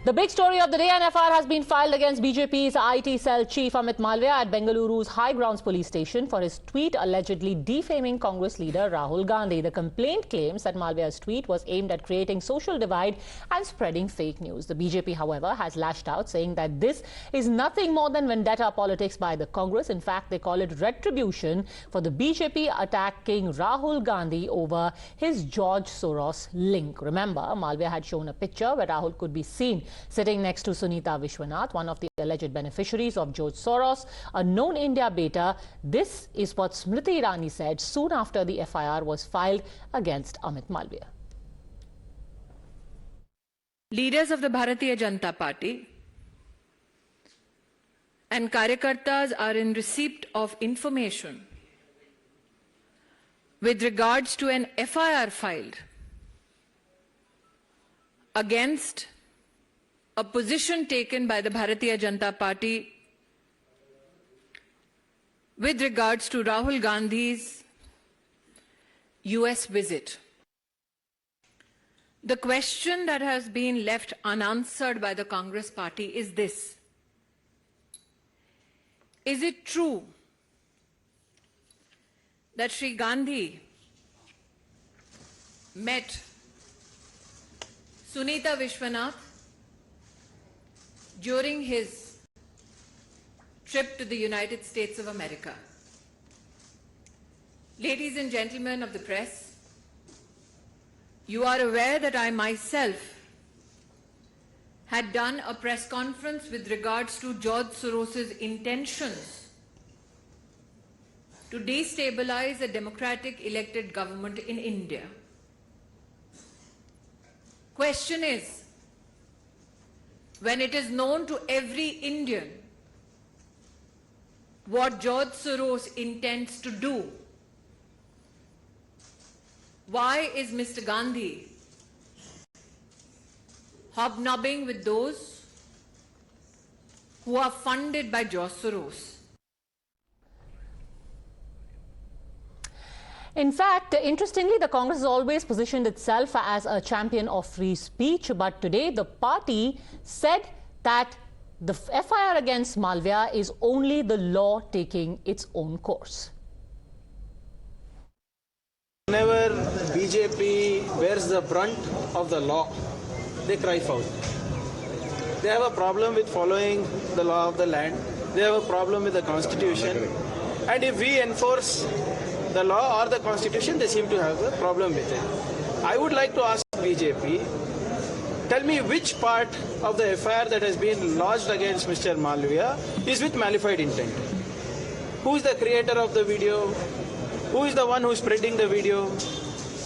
The big story of the day, an FIR has been filed against BJP's IT cell chief Amit Malviya at Bengaluru's High Grounds police station for his tweet allegedly defaming Congress leader Rahul Gandhi. The complaint claims that Malviya's tweet was aimed at creating social divide and spreading fake news. The BJP, however, has lashed out, saying that this is nothing more than vendetta politics by the Congress. In fact, they call it retribution for the BJP attacking Rahul Gandhi over his George Soros link. Remember, Malviya had shown a picture where Rahul could be seen sitting next to Sunita Vishwanath, one of the alleged beneficiaries of George Soros, a known India beta. This is what Smriti Irani said soon after the FIR was filed against Amit Malviya. Leaders of the Bharatiya Janata Party and Karyakartas are in receipt of information with regards to an FIR filed against a position taken by the Bharatiya Janata Party with regards to Rahul Gandhi's US visit. The question that has been left unanswered by the Congress Party is this: is it true that Sri Gandhi met Sunita Vishwanath during his trip to the United States of America? Ladies and gentlemen of the press, you are aware that I myself had done a press conference with regards to George Soros's intentions to destabilize a democratic elected government in India. Question is, when it is known to every Indian what George Soros intends to do, why is Mr. Gandhi hobnobbing with those who are funded by George Soros? In fact, interestingly, the Congress has always positioned itself as a champion of free speech, but today the party said that the FIR against Malviya is only the law taking its own course. Whenever BJP bears the brunt of the law, they cry foul. They have a problem with following the law of the land. They have a problem with the constitution. And if we enforce the law or the constitution, they seem to have a problem with it. I would like to ask BJP, tell me which part of the FIR that has been lodged against Mr. Malviya is with malified intent. Who is the creator of the video? Who is the one who is spreading the video?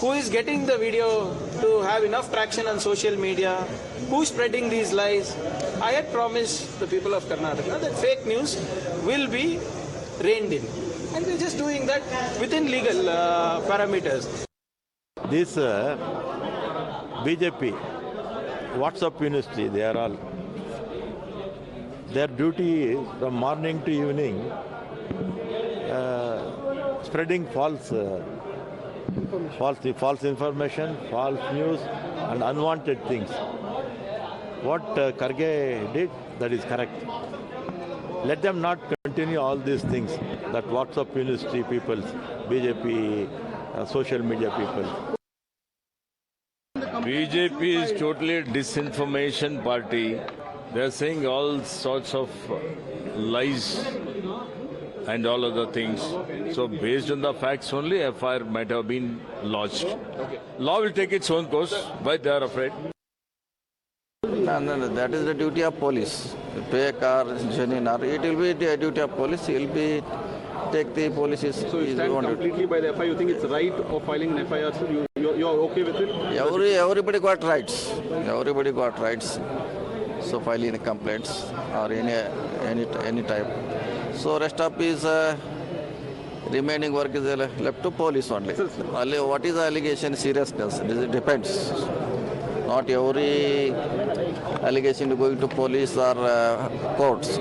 Who is getting the video to have enough traction on social media? Who is spreading these lies? I had promised the people of Karnataka that fake news will be reined in. And we're just doing that within legal parameters. This BJP, WhatsApp University, they are all. Their duty is from morning to evening spreading false information, false news and unwanted things. What Karge did, that is correct. Let them not continue all these things that WhatsApp University people, BJP, social media people. BJP is totally a disinformation party. They are saying all sorts of lies and all other things. So based on the facts only, FIR might have been lodged. Okay. Law will take its own course, but they are afraid. No, that is the duty of police. Fake or genuine, or it will be the duty of police. He will be take the policies. So you stand completely by the FIR. You think it's right of filing an FIR? So you are okay with it? Everybody got rights. Everybody got rights. So filing complaints or any type. So rest of his remaining work is left to police only. What is the allegation seriousness? It depends. Not every allegation going to police or courts.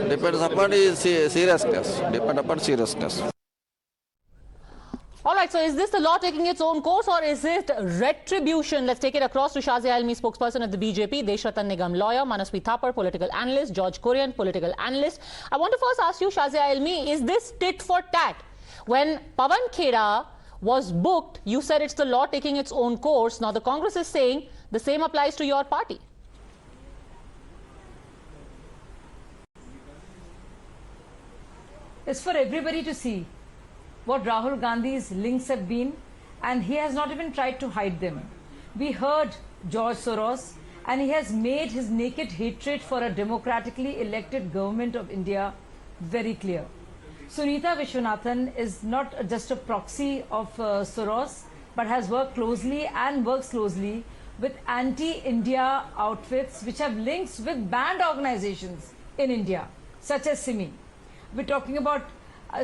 Depends upon his seriousness. Depend upon seriousness. All right, so is this the law taking its own course or is it retribution? Let's take it across to Shazia Almi, spokesperson of the BJP, Deshratan Nigam lawyer, Manasvi Thapar, political analyst, George Korean, political analyst. I want to first ask you, Shazia Almi, is this tit for tat? When Pawan Khera was booked, you said it's the law taking its own course. Now the Congress is saying the same applies to your party. It's for everybody to see what Rahul Gandhi's links have been, and he has not even tried to hide them. We heard George Soros, and he has made his naked hatred for a democratically elected government of India very clear. Sunita Viswanathan is not just a proxy of Soros, but has worked closely and works closely with anti-India outfits which have links with banned organizations in India, such as SIMI. We're talking about,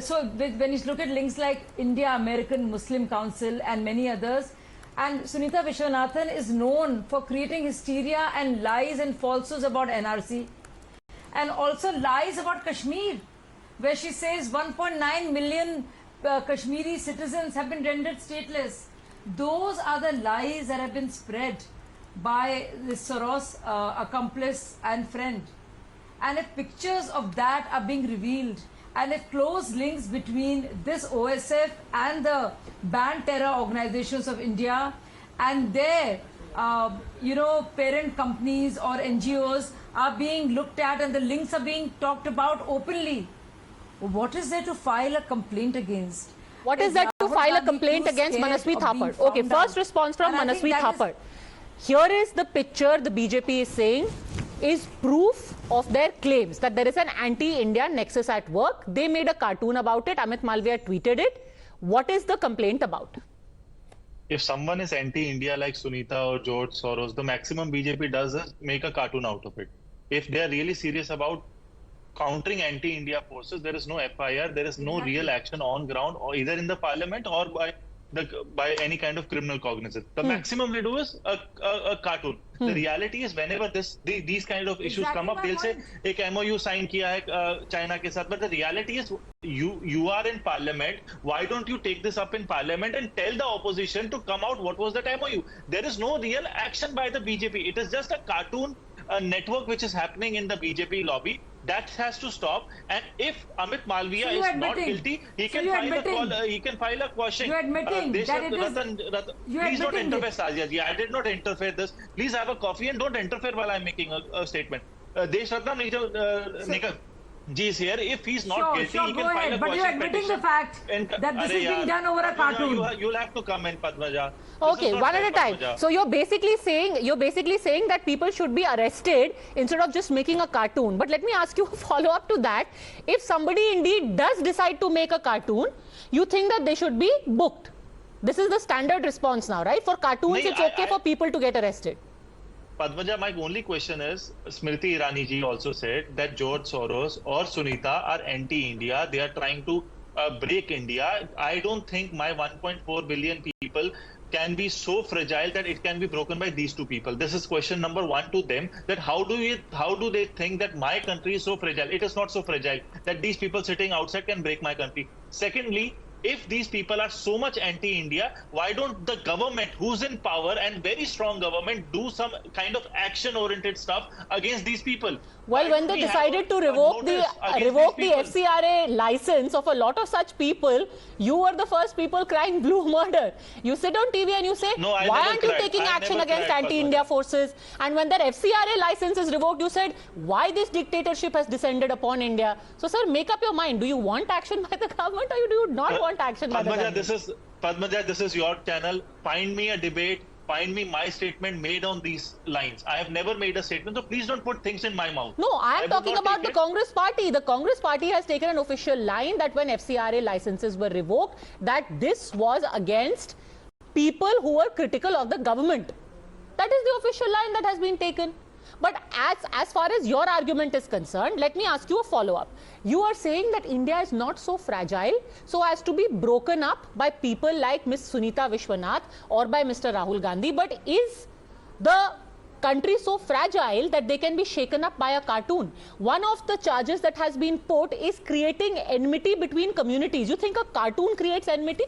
so when you look at links like India American Muslim Council and many others, and Sunita Viswanathan is known for creating hysteria and lies and falsehoods about NRC, and also lies about Kashmir, where she says 1.9 million Kashmiri citizens have been rendered stateless. Those are the lies that have been spread by the Soros accomplice and friend. And if pictures of that are being revealed, and if close links between this OSF and the banned terror organizations of India and their, parent companies or NGOs are being looked at and the links are being talked about openly, what is there to file a complaint against? What is there to file a complaint against Manasvi Thapar? Okay, first response from Manasvi Thapar. Here is the picture the BJP is saying is proof of their claims that there is an anti-India nexus at work. They made a cartoon about it. Amit Malviya tweeted it. What is the complaint about? If someone is anti-India like Sunita or George Soros, the maximum BJP does is make a cartoon out of it. If they are really serious about countering anti-India forces, there is no FIR, there is no real action on ground, or either in the parliament or by any kind of criminal cognizance. The maximum they do is a cartoon. The reality is whenever these kind of issues come up, they'll say एक MOU sign किया है China के साथ. But the reality is you are in parliament. Why don't you take this up in parliament and tell the opposition to come out what was that MOU? There is no real action by the BJP. It is just a cartoon network which is happening in the BJP lobby. That has to stop. And if Amit Malviya is not guilty, he can file a quashing. You're admitting that it is. Please don't interfere, Shazia ji. I did not interfere this. Please have a coffee and don't interfere while I'm making a statement. Deshratan Nigam ji is here. If he's not guilty, he can file a quashing petition. But you're admitting the fact that this is being done over a cartoon. You'll have to come in, Padmaja. Okay, one at a time. So you're basically saying that people should be arrested instead of just making a cartoon. But let me ask you a follow-up to that. If somebody indeed does decide to make a cartoon, you think that they should be booked. This is the standard response now, right? For cartoons, it's okay for people to get arrested. Padmaja, my only question is, Smriti Irani ji also said that George Soros or Sunita are anti-India. They are trying to break India. I don't think my 1.4 billion people can be so fragile that it can be broken by these two people. This is question number one to them, that how do they think that my country is so fragile? It is not so fragile that these people sitting outside can break my country. Secondly, if these people are so much anti-India, why don't the government, who's in power and very strong government, do some kind of action-oriented stuff against these people? Well, when they decided to revoke the FCRA license of a lot of such people, you were the first people crying blue murder. You sit on TV and you say, why aren't you taking action against anti-India forces? And when their FCRA license is revoked, you said, why this dictatorship has descended upon India? So, sir, make up your mind. Do you want action by the government or do you not want action by the government? Padmaja, this is your channel. Find me a debate. Find me my statement made on these lines. I have never made a statement, so please don't put things in my mouth. No, I am talking about the Congress party. The Congress party has taken an official line that when FCRA licenses were revoked, that this was against people who were critical of the government. That is the official line that has been taken. But as far as your argument is concerned, let me ask you a follow-up. You are saying that India is not so fragile so as to be broken up by people like Ms. Sunita Viswanath or by Mr. Rahul Gandhi. But is the country so fragile that they can be shaken up by a cartoon? One of the charges that has been put is creating enmity between communities. You think a cartoon creates enmity?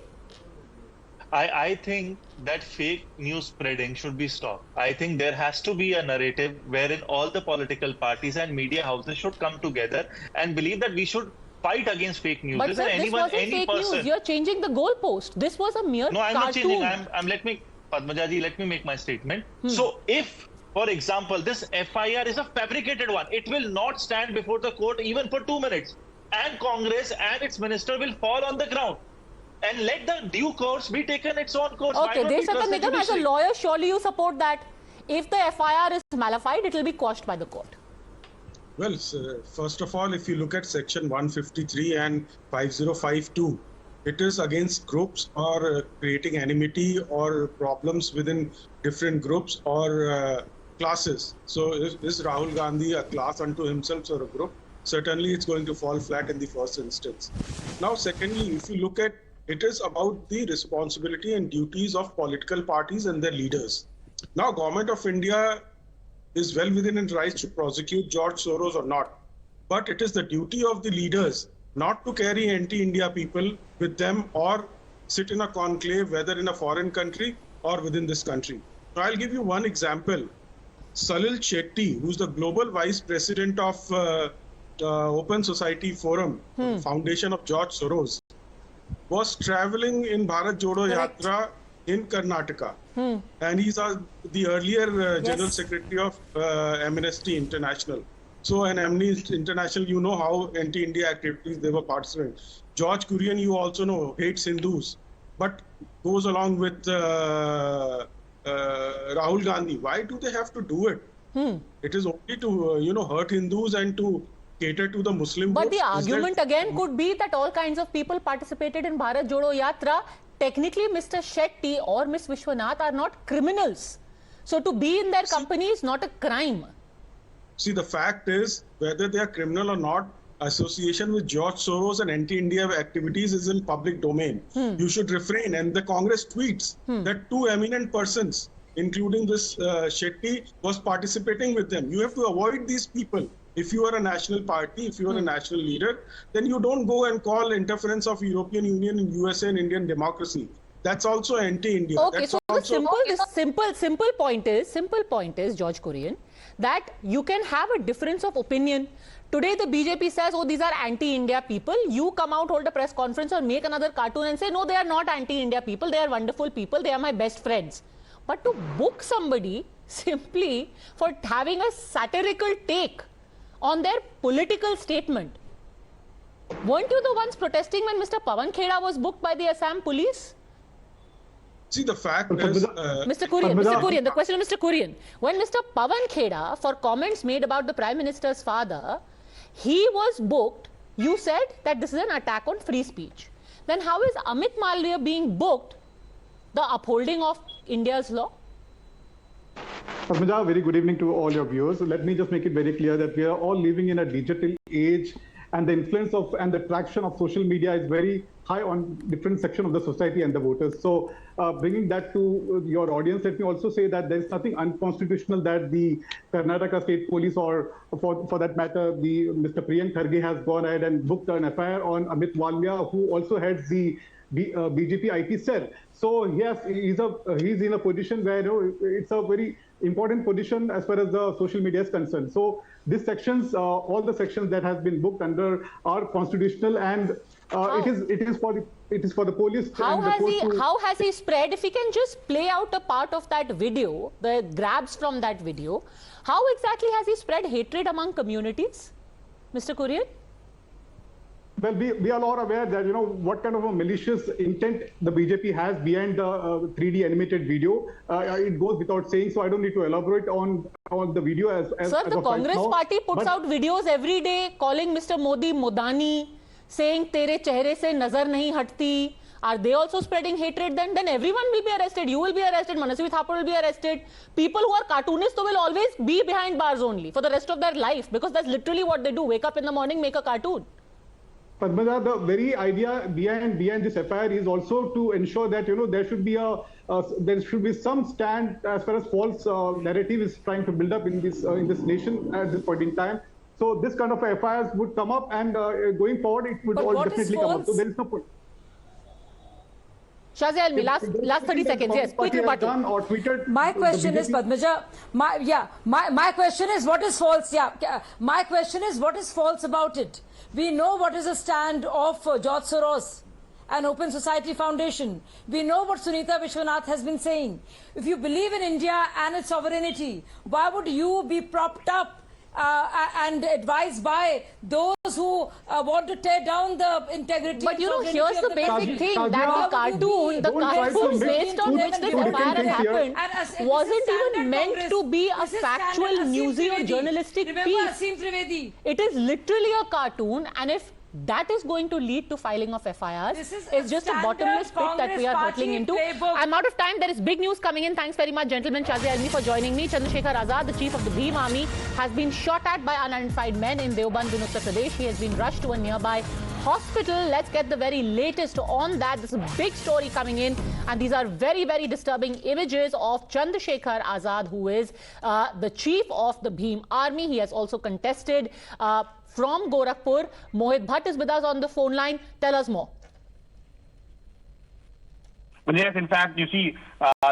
I think that fake news spreading should be stopped. I think there has to be a narrative wherein all the political parties and media houses should come together and believe that we should fight against fake news. But sir, this wasn't fake news. You're changing the goalpost. This was a mere No, I'm cartoon. not changing. Padmaja ji, let me make my statement. So if, for example, this FIR is a fabricated one, it will not stand before the court even for 2 minutes. And Congress and its minister will fall on the ground. And let the due course be taken its own course. Okay, Deshakan Nigam, as a lawyer, surely you support that if the FIR is malafide, it will be quashed by the court. Well, first of all, if you look at section 153 and 5052, it is against groups or creating enmity or problems within different groups or classes. So is Rahul Gandhi a class unto himself or a group? Certainly it's going to fall flat in the first instance. Now, secondly, if you look at it is about the responsibility and duties of political parties and their leaders. Now, Government of India is well within its rights to prosecute George Soros or not. But it is the duty of the leaders not to carry anti-India people with them or sit in a conclave, whether in a foreign country or within this country. Now, I'll give you one example. Salil Shetty, who's the global vice president of Open Society Forum, foundation of George Soros, was traveling in Bharat Jodo Yatra in Karnataka. And he's the earlier General Secretary of Amnesty International. So, and Amnesty International, you know how anti-India activities they were participating. George Kurian, you also know, hates Hindus, but goes along with Rahul Gandhi. Why do they have to do it? It is only to, hurt Hindus and to cater to the Muslim But groups. the argument again could be that all kinds of people participated in Bharat Jodo Yatra. Technically, Mr. Shetty or Ms. Vishwanath are not criminals. So to be in their company is not a crime. See, the fact is, whether they are criminal or not, association with George Soros and anti-India activities is in public domain. You should refrain. And the Congress tweets that two eminent persons, including this Shetty, was participating with them. You have to avoid these people. If you are a national party, if you are a national leader, then you don't go and call interference of European Union and USA and Indian democracy. That's also anti-India. Okay, That's so also the simple point is, George Kurian, that you can have a difference of opinion. Today the BJP says, oh, these are anti-India people. You come out, hold a press conference or make another cartoon and say, no, they are not anti-India people. They are wonderful people. They are my best friends. But to book somebody simply for having a satirical take on their political statement. Weren't you the ones protesting when Mr. Pawan Kheda was booked by the Assam police? See, the fact is... Mr. Kurian, the question of Mr. Kurian. When Mr. Pawan Kheda, for comments made about the Prime Minister's father, he was booked, you said that this is an attack on free speech. Then how is Amit Malviya being booked the upholding of India's law? Padmaja, very good evening to all your viewers. Let me just make it very clear that we are all living in a digital age, and the influence of and the traction of social media is very high on different sections of the society and the voters. So bringing that to your audience, let me also say that there is nothing unconstitutional that the Karnataka State Police, or for that matter, the Mr. Priyank Kharge has gone ahead and booked an FIR on Amit Malviya, who also heads the BJP IT cell. So yes, he's in a position where it's a very important position as far as the social media is concerned. So these sections, all the sections that has been booked under are constitutional, and it is for the police. How has he spread? If he can just play out a part of that video, the grabs from that video, how exactly has he spread hatred among communities, Mr. Kurian? Well, we are all aware that, what kind of a malicious intent the BJP has behind the 3D animated video. It goes without saying, so I don't need to elaborate on the video as Sir, the Congress party puts out videos every day calling Mr. Modi Modani, saying, Tere chehre se nazar nahi hatti. Are they also spreading hatred then? Then everyone will be arrested. You will be arrested. Manasvi Thapar will be arrested. People who are cartoonists will always be behind bars only for the rest of their life, because that's literally what they do. Wake up in the morning, make a cartoon. Padmaja, the very idea behind this FIR is also to ensure that there should be some stand as far as false narrative is trying to build up in this nation at this point in time. So this kind of FIRs would come up, and going forward, it would all definitely come up. So there is no point. Shazia Almi, last 30 seconds. Yes, quick rebuttal. My question is, Padmaja, my question is what is false? Yeah, my question is what is false about it? We know what is the stand of George Soros and Open Society Foundation. We know what Sunita Vishwanath has been saying. If you believe in India and its sovereignty, why would you be propped up and advised by those who want to tear down the integrity? But you know, here's the basic thing, that the cartoon based on which this FIR has happened wasn't even meant to be a factual, newsy or journalistic piece. It is literally a cartoon, and if that is going to lead to filing of FIRs, it's just a bottomless pit that we are hurtling into. I'm out of time. There is big news coming in. Thanks very much, gentlemen. Shazia Almi for joining me. Chandrasekhar Azad, the chief of the Bhim Army, has been shot at by unidentified men in Deoband in Uttar Pradesh. He has been rushed to a nearby hospital. Let's get the very latest on that. This is a big story coming in, and these are very, very disturbing images of Chandrasekhar Azad, who is the chief of the Bhim Army. He has also contested from Gorakhpur. Mohit Bhatt is with us on the phone line. Tell us more. Well, yes, in fact, you see,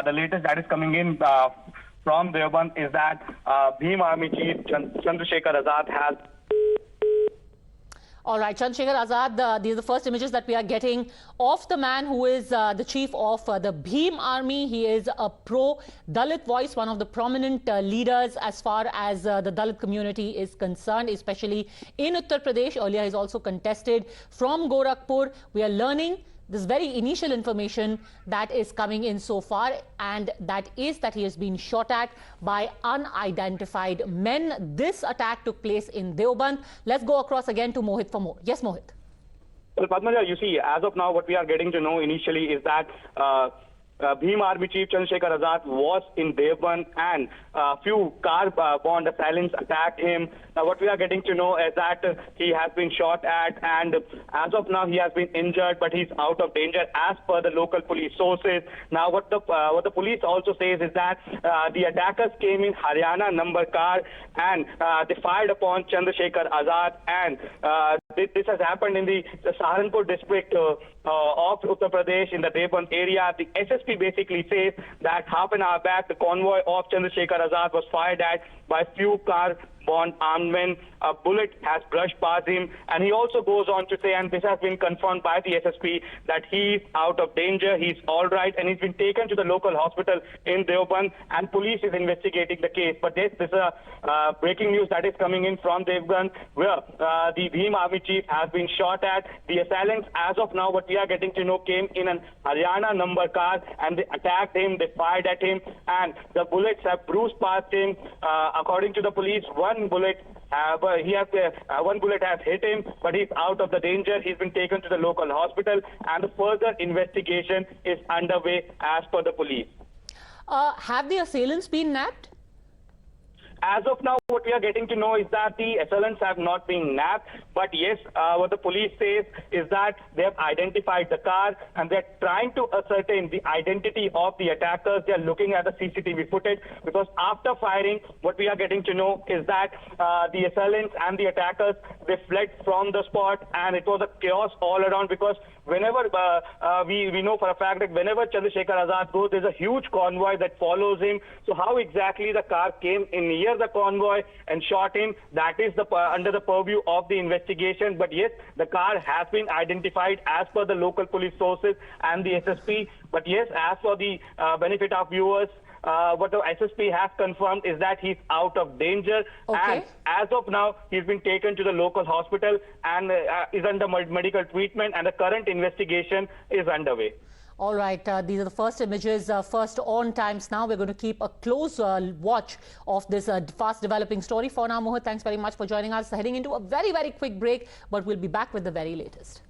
the latest that is coming in from Deoband is that Bhim Army Chief Chandrasekhar Azad has... All right, Chandrasekhar Azad, these are the first images that we are getting of the man who is the chief of the Bhim Army. He is a pro-Dalit voice, one of the prominent leaders as far as the Dalit community is concerned, especially in Uttar Pradesh. Earlier, he's also contested from Gorakhpur. We are learning this very initial information that is coming in so far, and that is that he has been shot at by unidentified men. This attack took place in Deoband. Let's go across again to Mohit for more. Yes, Mohit. Well, Padmaja, you see, as of now, what we are getting to know initially is that Bhim Army Chief Chandrasekhar Azad was in Deoband, and a few car-bound assailants attacked him. Now, what we are getting to know is that he has been shot at, and as of now, he has been injured, but he's out of danger as per the local police sources. Now, what the police also says is that the attackers came in Haryana number car, and they fired upon Chandrasekhar Azad, and this has happened in the Saharanpur district of Uttar Pradesh in the Deoband area. The SSP basically says that half an hour back, the convoy of Chandrasekhar Azad was fired at by few car-bound armed men. A bullet has brushed past him, and he also goes on to say, and this has been confirmed by the SSP, that he's out of danger, he's all right, and he's been taken to the local hospital in Deoband, and police is investigating the case. But this is a breaking news that is coming in from Deoband, where the Bhim Army chief has been shot at. The assailants, as of now, what we are getting to know, came in an Haryana number car, and they attacked him, they fired at him, and the bullets have bruised past him. According to the police, one bullet has hit him, but he's out of the danger. He's been taken to the local hospital, and the further investigation is underway as per the police. Have the assailants been nabbed? As of now, what we are getting to know is that the assailants have not been nabbed, but yes, what the police says is that they have identified the car, and they're trying to ascertain the identity of the attackers. They're looking at the CCTV footage, because after firing, what we are getting to know is that the assailants and the attackers, they fled from the spot, and it was a chaos all around, because whenever we know for a fact that whenever Chandrasekhar Azad goes, there's a huge convoy that follows him. So how exactly the car came in near the convoy and shot him, that is under the purview of the investigation. But yes, the car has been identified as per the local police sources and the SSP. But yes, as for the benefit of viewers, what the SSP has confirmed is that he's out of danger, and as of now, he's been taken to the local hospital and is under medical treatment, and the current investigation is underway. All right, these are the first images, first on Times Now. We're going to keep a close watch of this fast developing story. For now, Mohit, thanks very much for joining us. Heading into a very, very quick break, but we'll be back with the very latest.